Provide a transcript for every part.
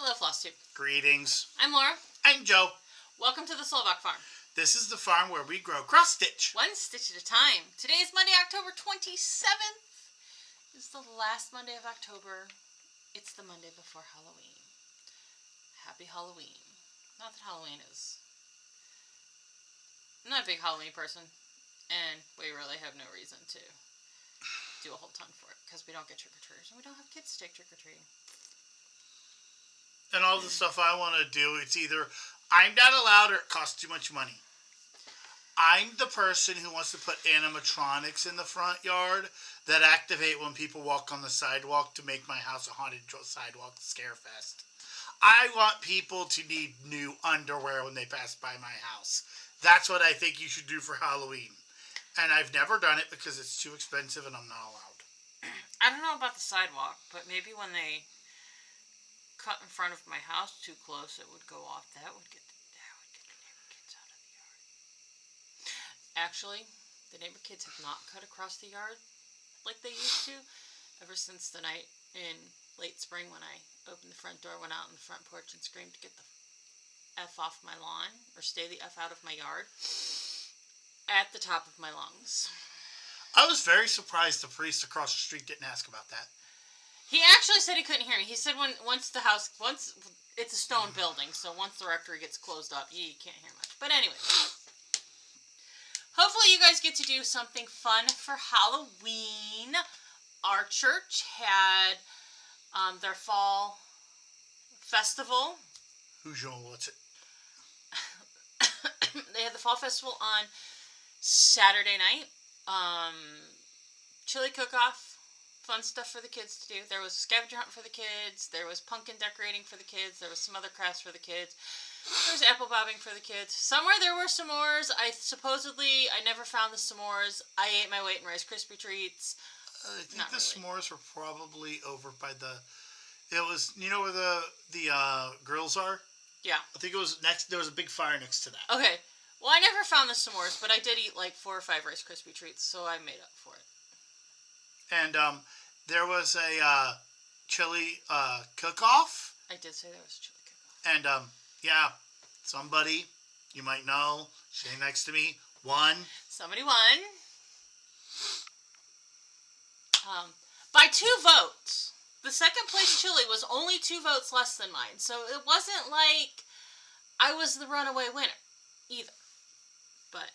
Hello, Flosstube. Greetings. I'm Laura. I'm Joe. Welcome to the Slovak Farm. This is the farm where we grow cross-stitch. One stitch at a time. Today is Monday, October 27th. It's the last Monday of October. It's the Monday before Halloween. Happy Halloween. Not that Halloween is... I'm not a big Halloween person, and we really have no reason to do a whole ton for it, because we don't get trick-or-treaters, and we don't have kids to take trick-or-treating. And all the stuff I want to do, it's either I'm not allowed or it costs too much money. I'm the person who wants to put animatronics in the front yard that activate when people walk on the sidewalk to make my house a haunted sidewalk scare fest. I want people to need new underwear when they pass by my house. That's what I think you should do for Halloween. And I've never done it because it's too expensive and I'm not allowed. I don't know about the sidewalk, but maybe when they cut in front of my house too close, it would go off. That would get the neighbor kids out of the yard. Actually, the neighbor kids have not cut across the yard like they used to ever since the night in late spring when I opened the front door, went out on the front porch and screamed to get the F off my lawn, or stay the F out of my yard, at the top of my lungs. I was very surprised the priest across the street didn't ask about that. He actually said he couldn't hear me. He said once it's a stone building, so once the rectory gets closed up, you can't hear much. But anyway, hopefully you guys get to do something fun for Halloween. Our church had their fall festival. What's it? They had the fall festival on Saturday night. Chili cook-off. Fun stuff for the kids to do. There was scavenger hunt for the kids. There was pumpkin decorating for the kids. There was some other crafts for the kids. There was apple bobbing for the kids. Somewhere there were s'mores. I never found the s'mores. I ate my weight in Rice Krispie treats. I think the s'mores were probably over by the... It was, you know where the grills are? Yeah. I think it was next... There was a big fire next to that. Okay. Well, I never found the s'mores, but I did eat like 4 or 5 Rice Krispie treats, so I made up for it. And there was a chili cook-off. I did say there was a chili cook-off. And, yeah, somebody you might know, sitting next to me, won. Somebody won. By 2 votes. The second place chili was only 2 votes less than mine. So it wasn't like I was the runaway winner either. But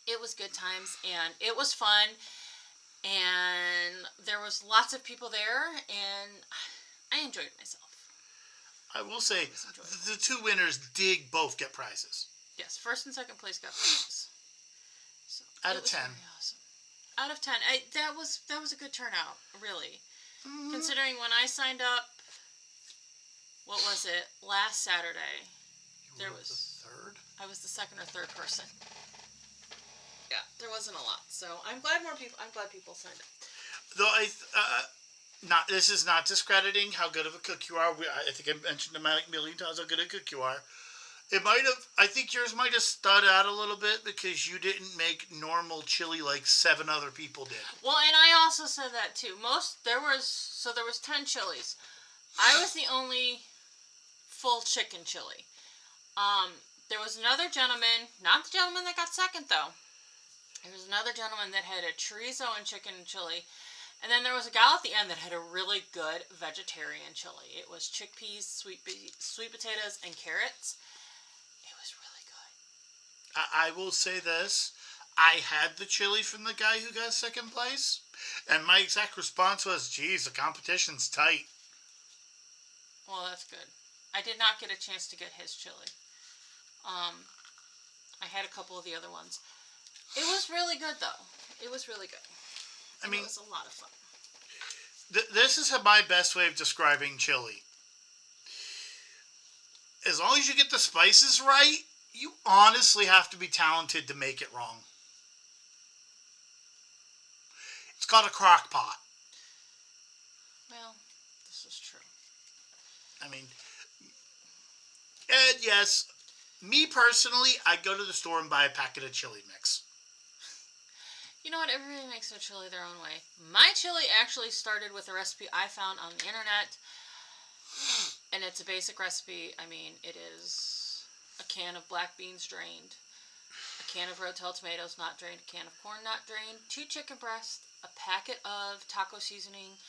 it was good times and it was fun. And there was lots of people there, and I enjoyed myself. I will say, the 2 winners did both get prizes. Yes, first and second place got prizes. So out of 10. Really awesome. Out of 10. That was a good turnout, really. Mm-hmm. Considering when I signed up, what was it, last Saturday, You were the third? I was the second or third person. Yeah, there wasn't a lot, so I'm glad people signed up. Though this is not discrediting how good of a cook you are. I think I mentioned a million times how good a cook you are. I think yours might have stood out a little bit because you didn't make normal chili like 7 other people did. Well, and I also said that too. There was 10 chilies. I was the only full chicken chili. There was another gentleman, not the gentleman that got second though. There was another gentleman that had a chorizo and chicken chili. And then there was a gal at the end that had a really good vegetarian chili. It was chickpeas, sweet potatoes, and carrots. It was really good. I will say this. I had the chili from the guy who got second place. And my exact response was, geez, the competition's tight. Well, that's good. I did not get a chance to get his chili. I had a couple of the other ones. It was really good, though. It was really good. I mean, it was a lot of fun. This is my best way of describing chili. As long as you get the spices right, you honestly have to be talented to make it wrong. It's called a crock pot. Well, this is true. I mean, and yes, me personally, I'd go to the store and buy a packet of chili mix. You know what? Everybody makes their chili their own way. My chili actually started with a recipe I found on the internet. And it's a basic recipe. I mean, it is a can of black beans drained, a can of Rotel tomatoes not drained, a can of corn not drained, 2 chicken breasts, a packet of taco seasoning,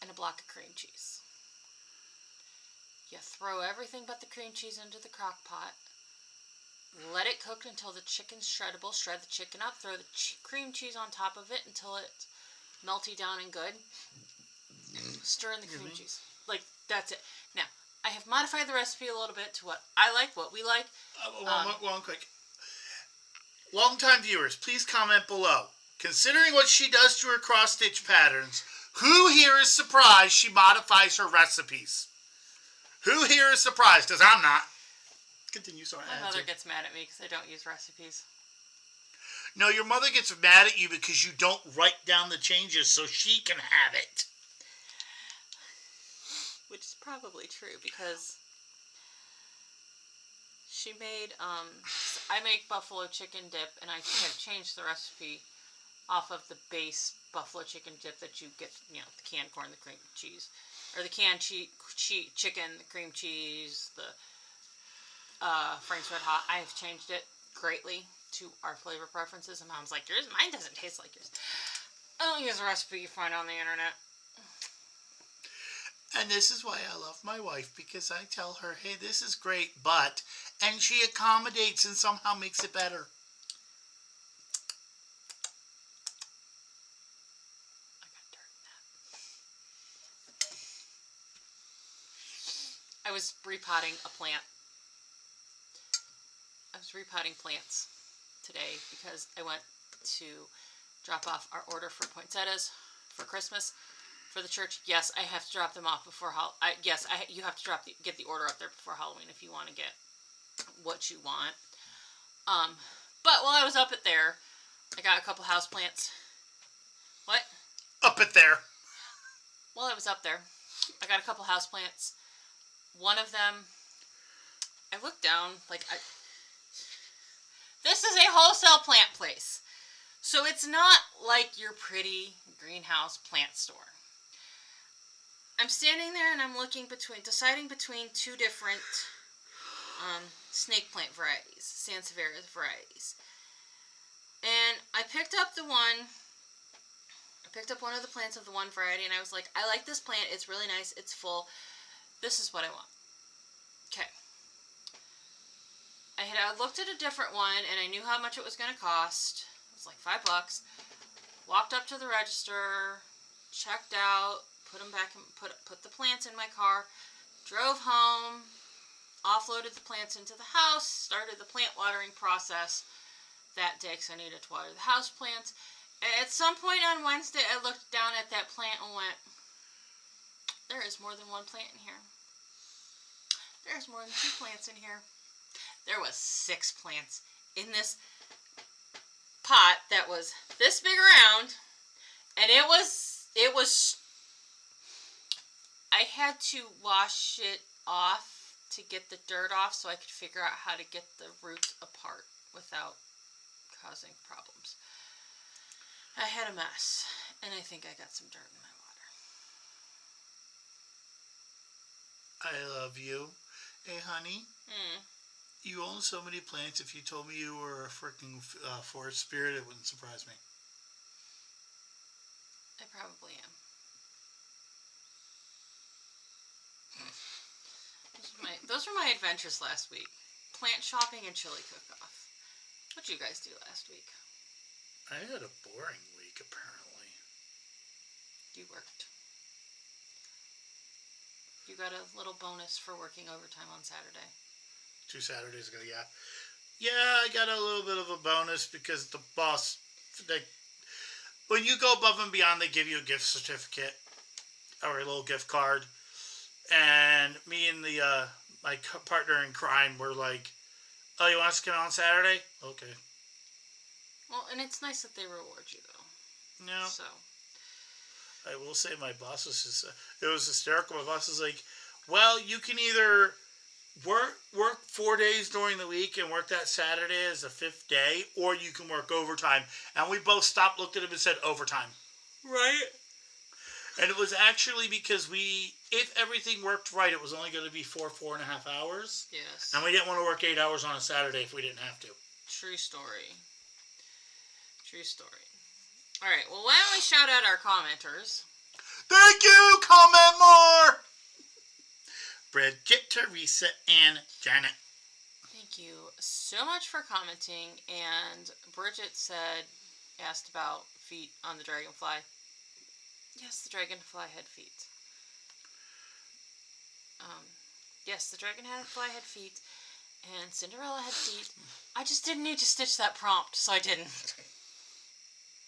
and a block of cream cheese. You throw everything but the cream cheese into the crock pot. Let it cook until the chicken's shreddable. Shred the chicken up. Throw the cream cheese on top of it until it's melty down and good. Stir in the cream cheese. Like, that's it. Now, I have modified the recipe a little bit to what I like, what we like. One quick. Long-time viewers, please comment below. Considering what she does to her cross-stitch patterns, who here is surprised she modifies her recipes? Who here is surprised? Because I'm not. Continue, sorry. My mother gets mad at me because I don't use recipes. No, your mother gets mad at you because you don't write down the changes so she can have it. Which is probably true because she made, I make buffalo chicken dip, and I have changed the recipe off of the base buffalo chicken dip that you get, the canned corn, the cream cheese, or the canned chicken, the cream cheese, the Frank's Red Hot. I have changed it greatly to our flavor preferences, and Mom's like, mine doesn't taste like yours. I don't use a recipe you find on the internet. And this is why I love my wife, because I tell her, hey, this is great, but, and she accommodates and somehow makes it better. I got dirt in that. I was repotting a plant. I was repotting plants today because I went to drop off our order for poinsettias for Christmas for the church. Yes, I have to drop them off before you have to get the order up there before Halloween if you want to get what you want. But while I was up at there, I got a couple house plants. What? Up at there. While I was up there, I got a couple house plants. One of them, I looked down, this is a wholesale plant place. So it's not like your pretty greenhouse plant store. I'm standing there and I'm deciding between 2 different snake plant varieties, Sansevieria varieties. And I picked up one of the plants of the one variety, and I was like, I like this plant. It's really nice. It's full. This is what I want. Okay. I looked at a different one, and I knew how much it was going to cost. It was like $5. Walked up to the register, checked out, put them back, and put the plants in my car, drove home, offloaded the plants into the house, started the plant watering process that day because I needed to water the house plants. At some point on Wednesday, I looked down at that plant and went, there is more than one plant in here. There's more than 2 plants in here. There was 6 plants in this pot that was this big around, and it was, I had to wash it off to get the dirt off so I could figure out how to get the roots apart without causing problems. I had a mess, and I think I got some dirt in my water. I love you. Hey, honey. You own so many plants. If you told me you were a freaking forest spirit, it wouldn't surprise me. I probably am. Those were my adventures last week. Plant shopping and chili cook-off. What'd you guys do last week? I had a boring week, apparently. You worked. You got a little bonus for working overtime on Saturday. 2 Saturdays ago, yeah. Yeah, I got a little bit of a bonus because the boss, when you go above and beyond, they give you a gift certificate or a little gift card. And me and my partner in crime were like, oh, you want us to come on Saturday? Okay. Well, and it's nice that they reward you, though. No. So. I will say my boss was just, it was hysterical. My boss was like, well, you can either work 4 days during the week and work that Saturday as the 5th day, or you can work overtime. And we both stopped, looked at him, and said, overtime. Right. And it was actually because if everything worked right, it was only going to be 4.5 hours. Yes. And we didn't want to work 8 hours on a Saturday if we didn't have to. True story. True story. All right. Well, why don't we shout out our commenters? Thank you. Comment more. Bridget, Teresa, and Janet. Thank you so much for commenting. And Bridget asked about feet on the dragonfly. Yes, the dragonfly had feet. Yes, the dragonfly had feet, and Cinderella had feet. I just didn't need to stitch that prompt, so I didn't.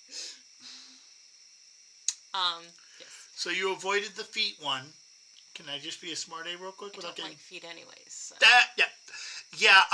Yes. So you avoided the feet one. Can I just be a smart A real quick? I don't like feet anyways. So. Yeah.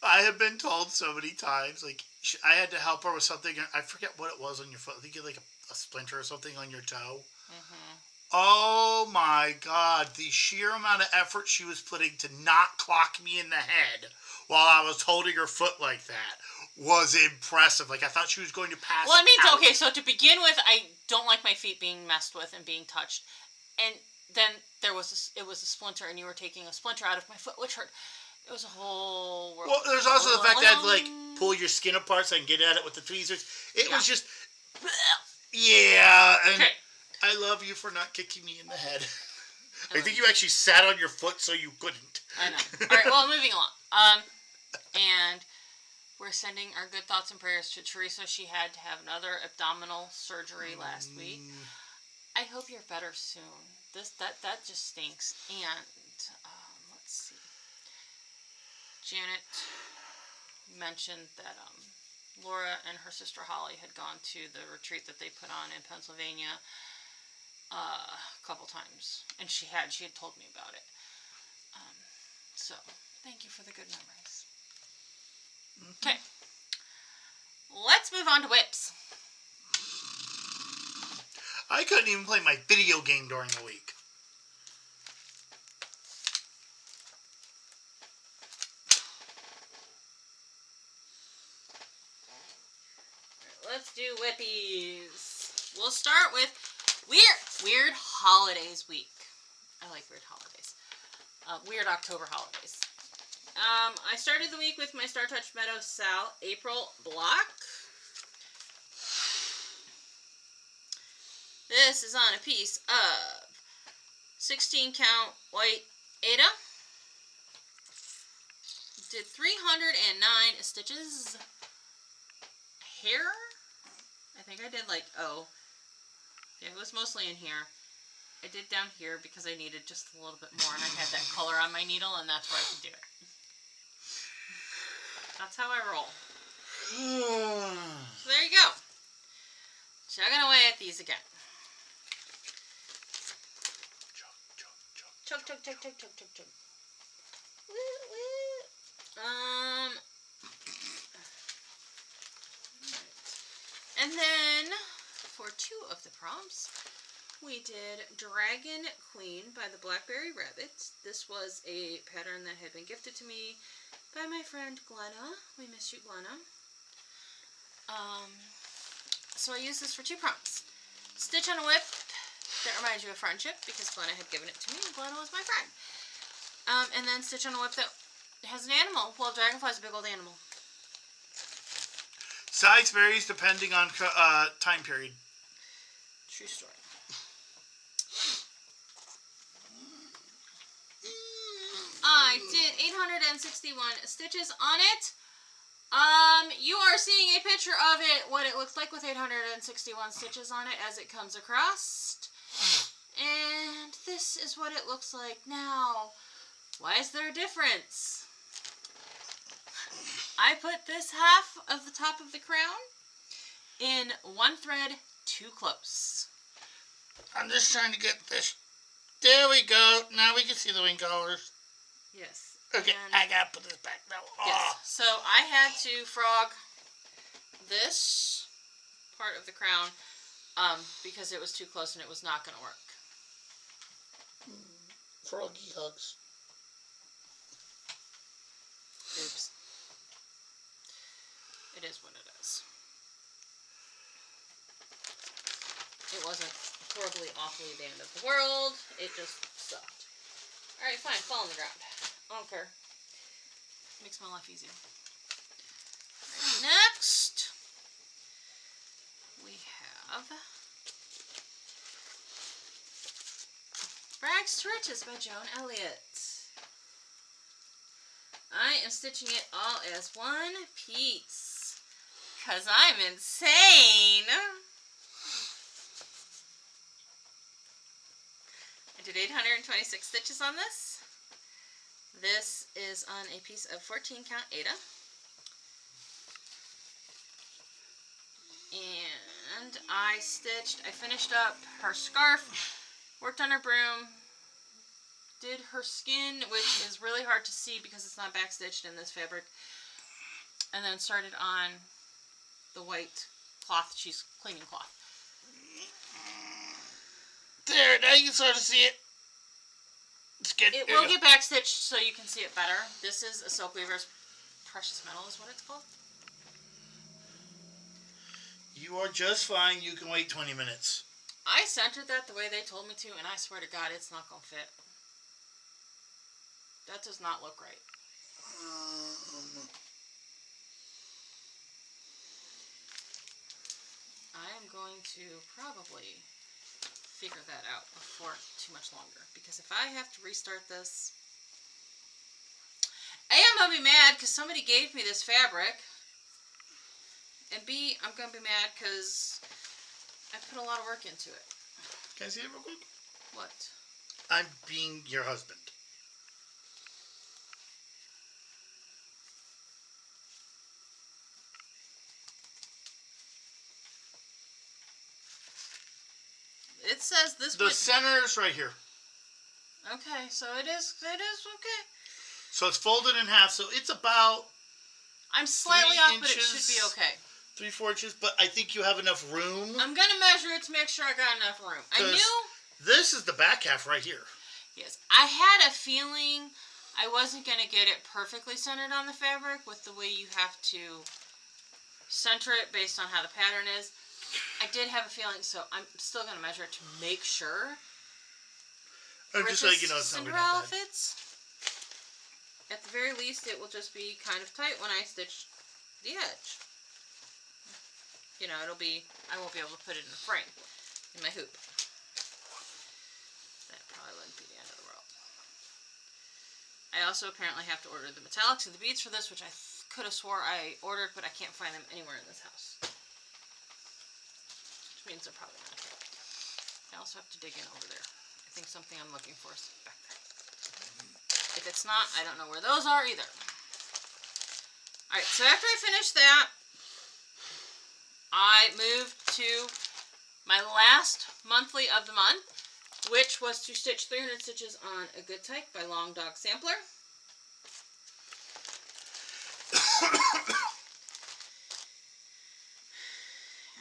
I have been told so many times, like, I had to help her with something. I forget what it was on your foot. I think you had like a splinter or something on your toe. Mm-hmm. Oh my God. The sheer amount of effort she was putting to not clock me in the head while I was holding her foot like that was impressive. Like, I thought she was going to pass Well, I mean, out. okay, so to begin with, I don't like my feet being messed with and being touched. And then it was a splinter, and you were taking a splinter out of my foot, which hurt. It was a whole world. Well, there's also the fact that I had to, like, pull your skin apart so I can get at it with the tweezers. It was just... Yeah, and I love you for not kicking me in the head. I think you actually sat on your foot so you couldn't. I know. All right, well, moving along. And we're sending our good thoughts and prayers to Teresa. She had to have another abdominal surgery last week. I hope you're better soon. That just stinks. And let's see. Janet mentioned that Laura and her sister Holly had gone to the retreat that they put on in Pennsylvania a couple times, and she had told me about it. So thank you for the good memories. Okay, let's move on to whips. I couldn't even play my video game during the week. Let's do whippies. We'll start with Weird Holidays week. I like weird holidays. Weird October holidays. I started the week with my Star Touch Meadow Sal April block. This is on a piece of 16 count white Aida. Did 309 stitches. Hair? I think I did yeah, it was mostly in here. I did down here because I needed just a little bit more, and I had that color on my needle, and that's where I could do it. That's how I roll. So there you go. Chugging away at these again. Chug, chug, chug, chug, chug, chug, chug. And then, for two of the prompts, we did Dragon Queen by the Blackberry Rabbit. This was a pattern that had been gifted to me by my friend Glenna. We miss you, Glenna. So I used this for two prompts. Stitch on a whip that reminds you of friendship, because Glenna had given it to me, and Glenna was my friend. And then stitch on a whip that has an animal. Well, dragonfly's a big old animal. Size varies depending on time period. True story. I did 861 stitches on it. You are seeing a picture of it, what it looks like with 861 stitches on it as it comes across. And this is what it looks like now. Why is there a difference? I put this half of the top of the crown in one thread too close. I'm just trying to get this. There we go. Now we can see the wing colors. Yes. Okay, I gotta put this back now. Yes. So I had to frog this part of the crown because it was too close and it was not going to work. Froggy hugs. Oops. It is what it is. wasn't horribly, awfully the end of the world. It just sucked. Alright, fine. Fall on the ground. I don't care. Makes my life easier. Right, next, we have Rags to Riches by Joan Elliott. I am stitching it all as one piece, because I'm insane. I did 826 stitches on this. This is on a piece of 14 count Aida. And I finished up her scarf, worked on her broom, did her skin, which is really hard to see because it's not backstitched in this fabric, and then started on the white cloth she's cleaning cloth. There, now you can sort of see it. It will get backstitched so you can see it better. This is a Silk Weaver's Precious Metal is what it's called. You are just fine. You can wait 20 minutes. I centered that the way they told me to, and I swear to God, it's not going to fit. That does not look right. I am going to probably figure that out before too much longer, because if I have to restart this, A, I'm going to be mad because somebody gave me this fabric, and B, I'm going to be mad because I put a lot of work into it. Can I see it real quick? What? I'm being your husband. It says this. The center is right here. Okay, so it is okay. So it's folded in half. So it's about. I'm slightly off, but it should be okay. 3-4 inches, but I think you have enough room. I'm gonna measure it to make sure I got enough room. I knew. This is the back half right here. Yes, I had a feeling I wasn't gonna get it perfectly centered on the fabric with the way you have to center it based on how the pattern is. I did have a feeling, so I'm still going to measure it to make sure. I'm just letting you know it's not Cinderella fits. At the very least, it will just be kind of tight when I stitch the edge. You know, it'll be, I won't be able to put it in a frame in my hoop. That probably wouldn't be the end of the world. I also apparently have to order the metallics and the beads for this, which I could have swore I ordered, but I can't find them anywhere in this house. Means they're probably not here. I also have to dig in over there. I think something I'm looking for is back there. If it's not, I don't know where those are either. Alright, so after I finished that, I moved to my last monthly of the month, which was to stitch 300 stitches on A Good Tyke by Long Dog Sampler.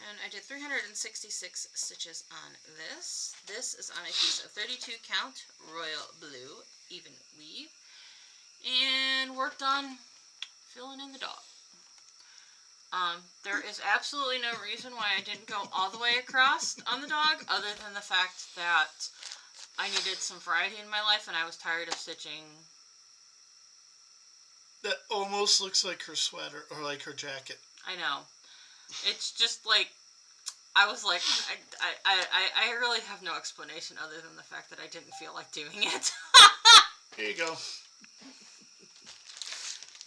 And I did 366 stitches on this. This is on a piece of 32 count royal blue even weave, and worked on filling in the dog. There is absolutely no reason why I didn't go all the way across on the dog, other than the fact that I needed some variety in my life and I was tired of stitching. That almost looks like her sweater or like her jacket. I know. It's just like, I was like, I really have no explanation other than the fact that I didn't feel like doing it. Here you go.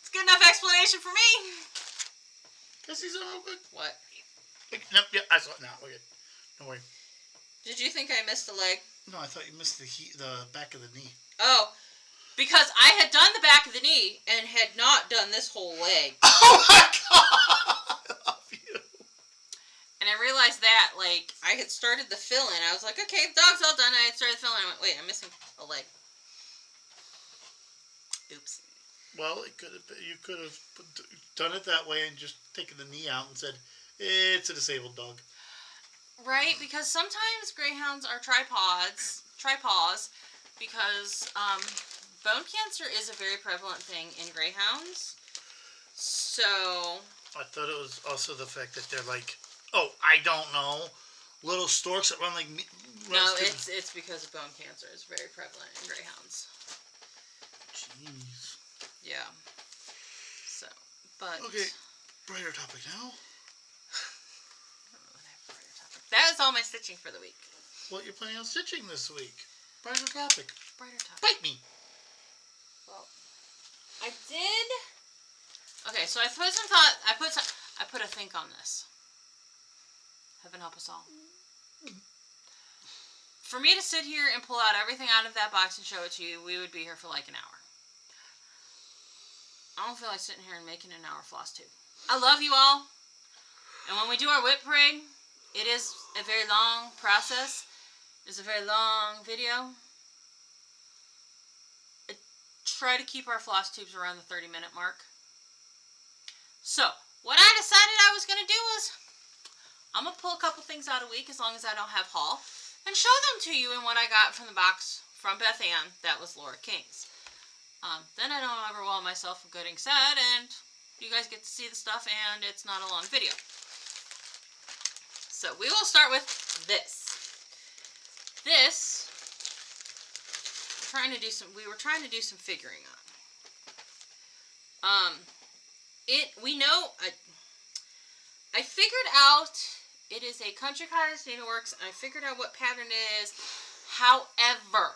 It's good enough explanation for me. Can I see something real quick? What? Nope, yeah, I saw it now. We're good. Don't worry. Did you think I missed a leg? No, I thought you missed the back of the knee. Oh, because I had done the back of the knee and had not done this whole leg. Oh my God! I love you. And I realized that, like, I had started the fill-in. I was like, okay, the dog's all done. I had started the fill-in. I went, wait, I'm missing a leg. Oops. Well, you could have done it that way and just taken the knee out and said, it's a disabled dog. Right, because sometimes greyhounds are tripaws, because bone cancer is a very prevalent thing in greyhounds. So I thought it was also the fact that they're like, oh, I don't know. little storks that run like... No, it's because of bone cancer. It's very prevalent in greyhounds. Jeez. Yeah. So, but... Okay, brighter topic now. That is all my stitching for the week. What you're planning on stitching this week? Brighter topic. Brighter topic. Bite me. Well, I did. Okay, so I put some thought. I put a think on this. Heaven help us all. For me to sit here and pull out everything out of that box and show it to you, we would be here for like an hour. I don't feel like sitting here and making an hour Flosstube. I love you all. And when we do our whip parade, it is a very long process. It's a very long video. I try to keep our Flosstubes around the 30-minute mark. So, what I decided I was going to do was, I'm going to pull a couple things out a week as long as I don't have haul, and show them to you in what I got from the box from Beth Ann that was Laura King's. Then I don't overwhelm myself with getting set, and you guys get to see the stuff, and it's not a long video. So we will start with this. This, we were trying to do some figuring on. We know, I figured out it is a Country Cottage Needleworks, and I figured out what pattern it is. However,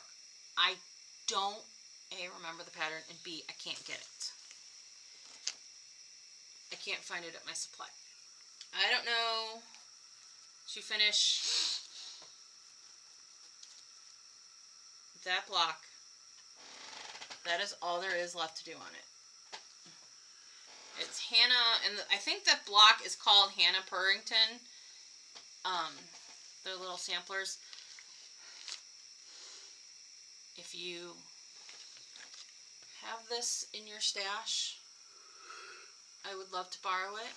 I don't A, remember the pattern, and B, I can't get it. I can't find it at my supply. I don't know. To finish that block, that is all there is left to do on it. It's Hannah, and I think that block is called Hannah Purrington. They're little samplers. If you have this in your stash, I would love to borrow it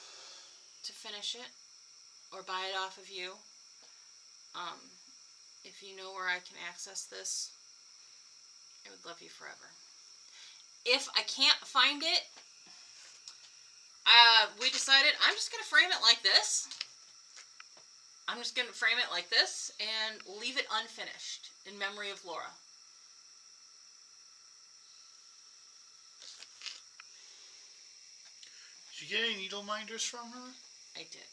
to finish it, or buy it off of you. If you know where I can access this, I would love you forever. If I can't find it, we decided I'm just going to frame it like this. I'm just going to frame it like this and leave it unfinished in memory of Laura. Did you get any needle minders from her? I did.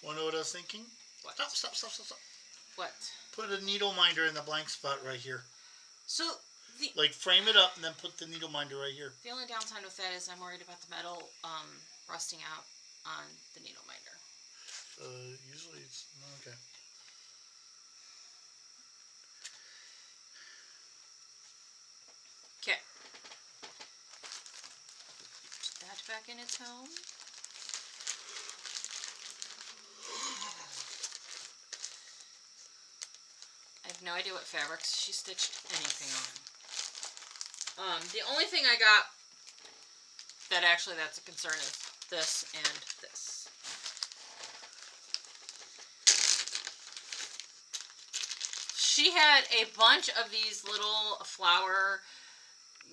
Want to know what I was thinking? What? Stop. What? Put a needle minder in the blank spot right here. So, like, frame it up and then put the needle minder right here. The only downside with that is I'm worried about the metal rusting out on the needle minder. Usually it's... okay. Okay. Put that back in its home. I have no idea what fabrics she stitched anything on. The only thing I got that actually that's a concern is this and this. She had a bunch of these little flower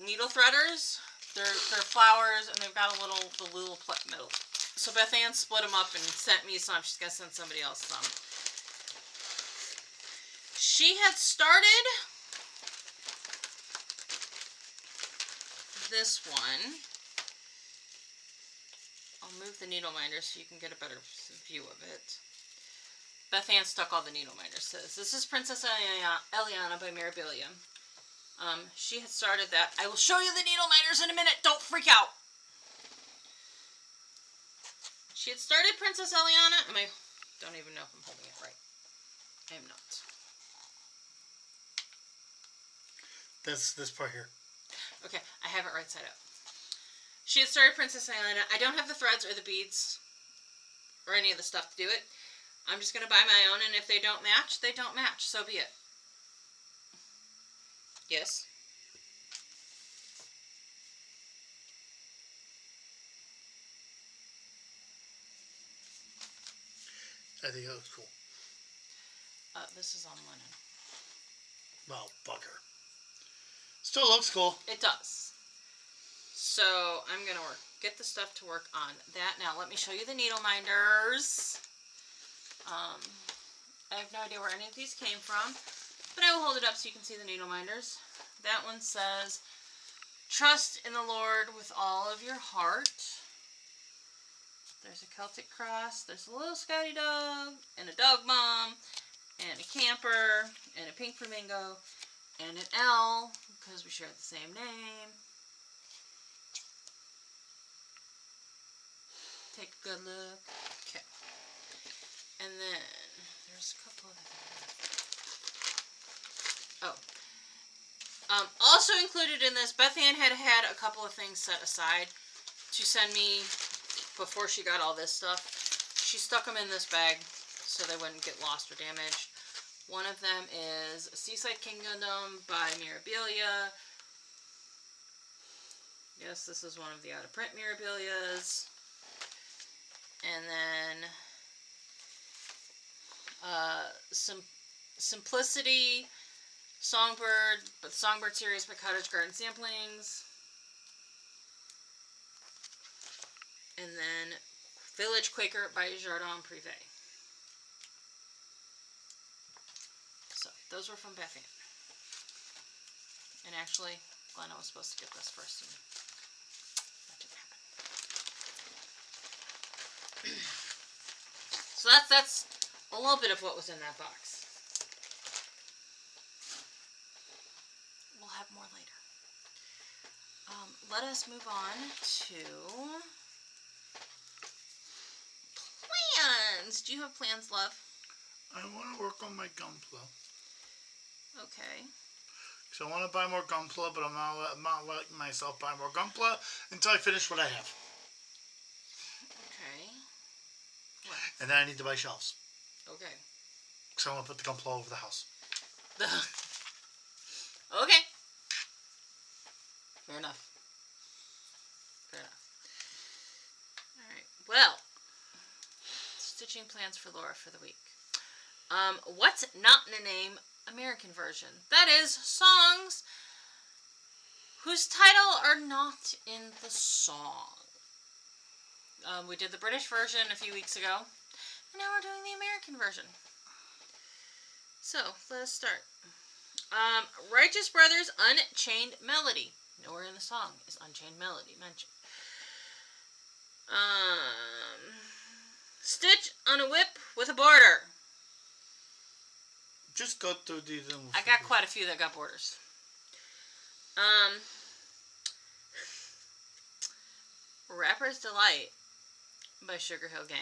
needle threaders. They're flowers, and they've got the little middle. So Beth Ann split them up and sent me some. She's gonna send somebody else some. She had started this one. I'll move the needle minder so you can get a better view of it. Beth Ann stuck all the needle minders. Says this is Princess Eliana by Mirabilia. She had started that. I will show you the needle minders in a minute. Don't freak out. She had started Princess Eliana. Don't even know if I'm holding it right. I am not. This part here. Okay, I have it right side up. She had started Princess Eliana. I don't have the threads or the beads or any of the stuff to do it. I'm just going to buy my own, and if they don't match, they don't match. So be it. Yes? I think that looks cool. This is on linen. Well, bugger. Still looks cool. It does. So I'm going to get the stuff to work on that. Now let me show you the needle minders. I have no idea where any of these came from, but I will hold it up so you can see the needle minders. That one says, trust in the Lord with all of your heart. There's a Celtic cross, there's a little Scotty dog, and a dog mom, and a camper, and a pink flamingo, and an L, because we share the same name. Take a good look. Okay. And then, there's a couple of them. Oh. Also included in this, Beth Ann had a couple of things set aside to send me before she got all this stuff. She stuck them in this bag so they wouldn't get lost or damaged. One of them is Seaside Kingdom by Mirabilia. Yes, this is one of the out-of-print Mirabilias. And then Simplicity Songbird, but Songbird series by Cottage Garden Samplings. And then Village Quaker by Jardin Privé. So, those were from Beth Ann. And actually, Glenna was supposed to get this first, and that didn't happen. So that's a little bit of what was in that box. We'll have more later. Let us move on to plans. Do you have plans, love? I want to work on my Gunpla. Okay. So I want to buy more Gunpla, but I'm not letting myself buy more Gunpla until I finish what I have. Okay. And then I need to buy shelves. Okay. So I want to put the Gunpla over the house. Okay. Fair enough. Fair enough. Alright. Well, stitching plans for Laura for the week. What's not in a name? American version. That is songs whose title are not in the song. We did the British version a few weeks ago, and now we're doing the American version. So, let us start. Righteous Brothers' Unchained Melody. Nowhere in the song is Unchained Melody mentioned. Stitch on a Whip with a Border. Just go through these. I got quite a few that got borders. Rapper's Delight by Sugar Hill Gang.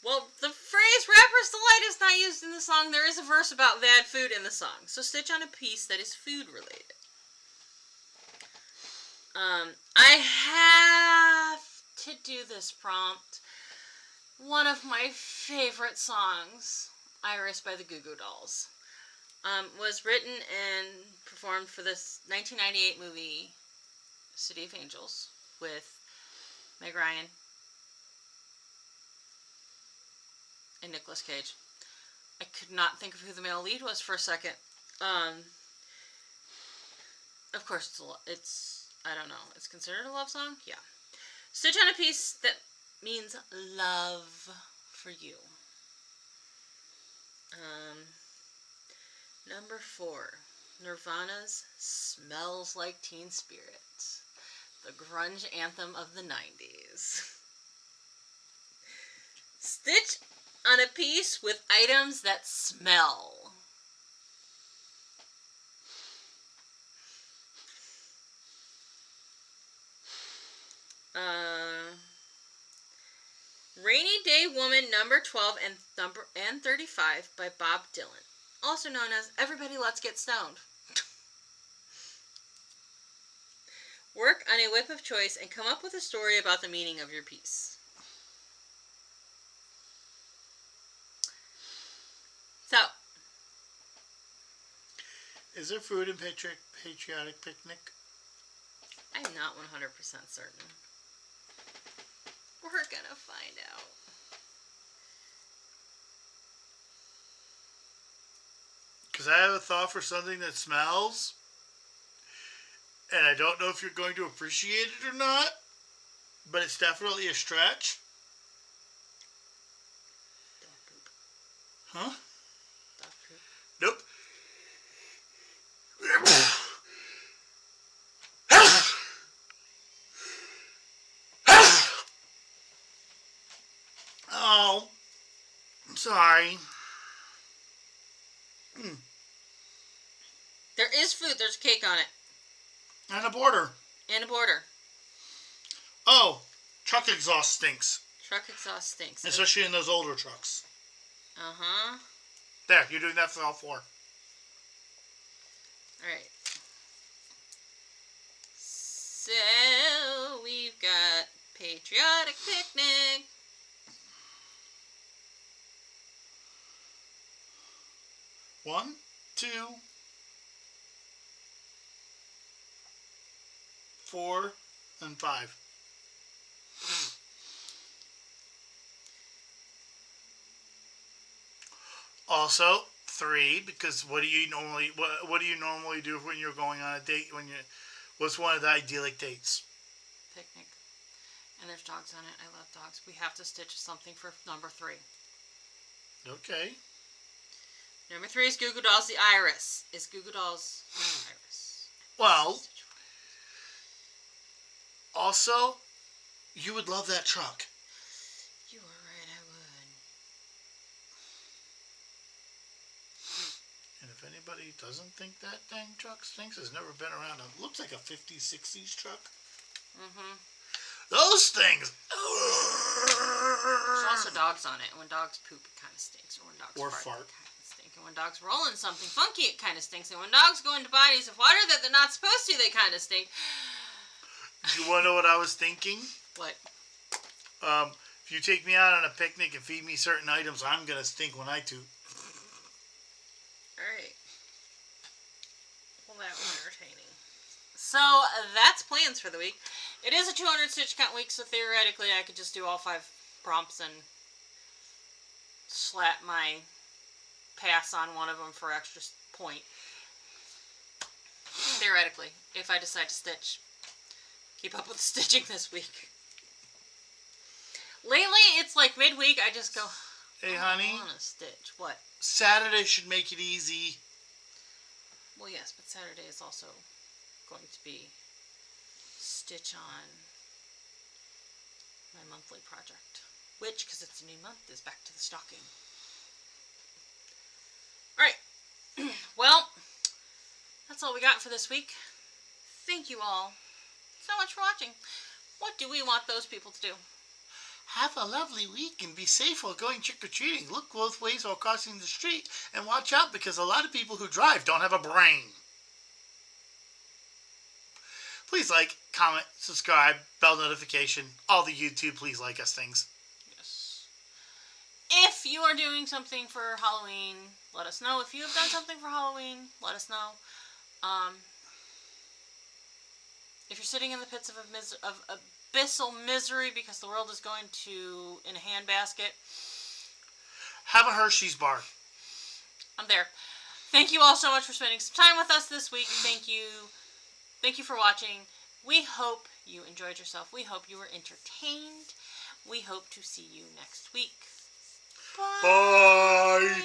Well, the phrase Rapper's Delight is not used in the song. There is a verse about bad food in the song. So stitch on a piece that is food related. I have to do this prompt. One of my favorite songs, Iris by the Goo Goo Dolls, was written and performed for this 1998 movie, City of Angels, with Meg Ryan and Nicolas Cage. I could not think of who the male lead was for a second. Of course, it's I don't know. It's considered a love song? Yeah. Stitch on a piece that means love for you. Number 4. Nirvana's Smells Like Teen Spirit. The grunge anthem of the 90s. Stitch on a piece with items that smell. Rainy Day Woman number 12 and 35 by Bob Dylan, also known as Everybody Let's Get Stoned. Work on a whip of choice and come up with a story about the meaning of your piece. So, is there food in Patriotic Picnic? I'm not 100% certain. We're gonna find out. Because I have a thought for something that smells, and I don't know if you're going to appreciate it or not. but it's definitely a stretch. Dog poop. Huh? Dog poop. Nope. Oh, I'm sorry. There is food. There's cake on it. And a border. And a border. Oh, truck exhaust stinks. Truck exhaust stinks. Especially in those older trucks. Uh-huh. There, you're doing that for all four. Alright. So, we've got Patriotic Picnic. One, two, 4, and 5. Also, 3, because what do you normally do when you're going on a date? What's one of the idyllic dates? Picnic. And there's dogs on it. I love dogs. We have to stitch something for number 3. Okay. Number 3 is Goo Goo Dolls. The iris is Goo Goo Dolls. Iris. Well, also, you would love that truck. You are right, I would. And if anybody doesn't think that dang truck stinks, has never been around. It looks like a 50s, 60s truck. Mm-hmm. Those things. There's also dogs on it. And when dogs poop, it kind of stinks. Or when dogs fart, it kind of stinks. And when dogs roll in something funky, it kind of stinks. And when dogs go into bodies of water that they're not supposed to, they kind of stink. You want to know what I was thinking? What? If you take me out on a picnic and feed me certain items, I'm going to stink when I toot. Alright. Well, that was entertaining. So, that's plans for the week. It is a 200 stitch count week, so theoretically I could just do all 5 prompts and slap my pass on one of them for extra point. Theoretically, if I decide to stitch. Keep up with the stitching this week. Lately, it's like midweek, I just go, Hey, honey. I want to stitch. What? Saturday should make it easy. Well, yes, but Saturday is also going to be stitch on my monthly project. Which, because it's a new month, is back to the stocking. Alright. Well, that's all we got for this week. Thank you all so much for watching. What do we want those people to do? Have a lovely week and be safe while going trick-or-treating. Look both ways while crossing the street. And watch out because a lot of people who drive don't have a brain. Please like, comment, subscribe, bell notification. All the YouTube please like us things. Yes. If you are doing something for Halloween, let us know. If you have done something for Halloween, let us know. If you're sitting in the pits of abyssal misery because the world is going to in a handbasket, have a Hershey's bar. I'm there. Thank you all so much for spending some time with us this week. Thank you for watching. We hope you enjoyed yourself. We hope you were entertained. We hope to see you next week. Bye. Bye.